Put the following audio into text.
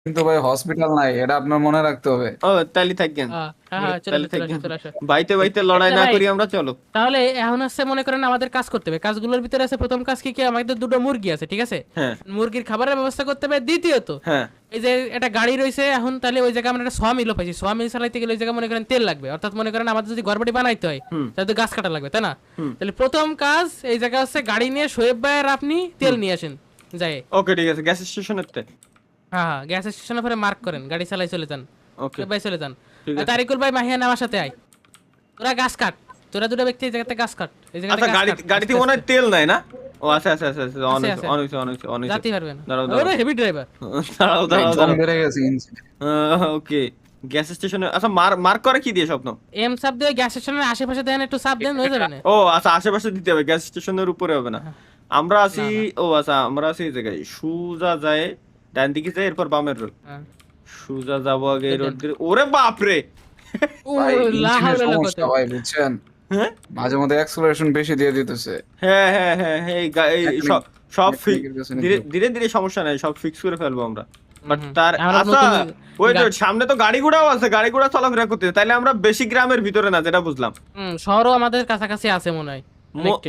কিন্তু ভাই হসপিটাল নাই, এটা আপনার মনে রাখতে হবে। ও তাইলে থাকেন, হ্যাঁ হ্যাঁ, চলে তাইলে আসো, চলে আসো, থাকেন, চলে আসো। বাইতে বাইতে লড়াই আচ্ছা না ভাই, করি আমরা, চলো। তাহলে এখন হচ্ছে মনে করেন আমাদের কাজ করতে হবে। কাজগুলোর ভিতরে আছে প্রথম কাজ কি কি, আমাদের দুটো মুরগি আছে, ঠিক আছে? হ্যাঁ মুরগির খাবারের ব্যবস্থা করতে হবে। দ্বিতীয়ত হ্যাঁ এই যে একটা গাড়ি রয়েছে এখন, তাহলে ওই জায়গায় আমরা একটা মিলও পাইছি। মিল চালাইতে গেলে ওই জায়গায় মনে করেন তেল লাগবে, অর্থাৎ মনে করেন আমাদের যদি ঘরবাড়ি বানাইতে হয় হুম তাহলে তো গাছ কাটা লাগবে, তাই না? হুম তাহলে প্রথম কাজ এই জায়গা হচ্ছে গাড়ি নিয়ে শোয়েব ভাই আর আপনি তেল নিয়ে আসেন যাই। ওকে ঠিক আছে, গ্যাস স্টেশনের তে। হ্যাঁ হ্যাঁ, গ্যাস স্টেশনের পরে মার্ক করেন, গাড়ি চালাই চলে যান। ওকে শোয়েব ভাই চলে যান। ঠিক আর আছে। তারিকুল ভাই, মাহিয়ান আমার সাথে আয়। তোরা গাছ কাট, তোরা দুটো ব্যক্তি এই জায়গাতে গাছ কাট, এই জায়গাতে আচ্ছা গাছ গাড়ি কাট, গাড়িতে আস্তে মনে হয় আস্তে। তেল নাই না? ও আচ্ছা আচ্ছা আচ্ছা আচ্ছা, অন আছে, হইছে আছে। অন হইছে অন হইছে অন হইছে। যাতে পারবে না। দাঁড়াও ওরে দাঁড়াও হেভি ড্রাইভার। দাঁড়াও ভাই দাঁড়াও জং দাঁড়াও। বেড়ে গেছে ইঞ্জিন। ওকে, গ্যাস স্টেশনে আচ্ছা মার্ক করে কি দিয়ে স্বপ্ন? এম সাপ দিয়ে গ্যাস স্টেশনের আশেপাশে দেন, একটু সাপ দেন, হয়ে যাবে না? ও আচ্ছা, আশেপাশে দিতে হবে, গ্যাস স্টেশনের উপরে হবে না। আমরা আছি, না, না। ও আচ্ছা আমরা আছি এই জায়গায়, সুজা যায় ডান দিকে যায়, এরপর বামের রোড। হ্যাঁ। সুজা যাবো আগে এই এই রোড দেন। দিয়ে। ওরে বাপ রে! ও ভাই লা ইঞ্জিনের হাওলা লা সমস্যা কুওয়াতা। ভাই, বুঝছেন? হ্যাঁ মাঝে মধ্যে অ্যাক্সেলারেশন বেশি দিয়ে দিতেছে। হ্যাঁ হ্যাঁ হ্যাঁ হ্যাঁ, এই মেকানিক সব মেকানিকের কাছে নিতে ধীরে হবে। ধীরে ধীরে, সমস্যা নাই, সব ফিক্স করে ফেলবো আমরা। বাট হুম, তার আমরা আচ্ছা, নতুন ওই গা- সামনে তো গাড়ি ঘোড়াও আছে, গাড়ি ঘোড়া চলাফেরা করতে, তাইলে আমরা বেশি গ্রামের ভিতরে না, যেটা বুঝলাম। শহরও আমাদের কাছাকাছি আছে মনে হয় ম- অনেকটা।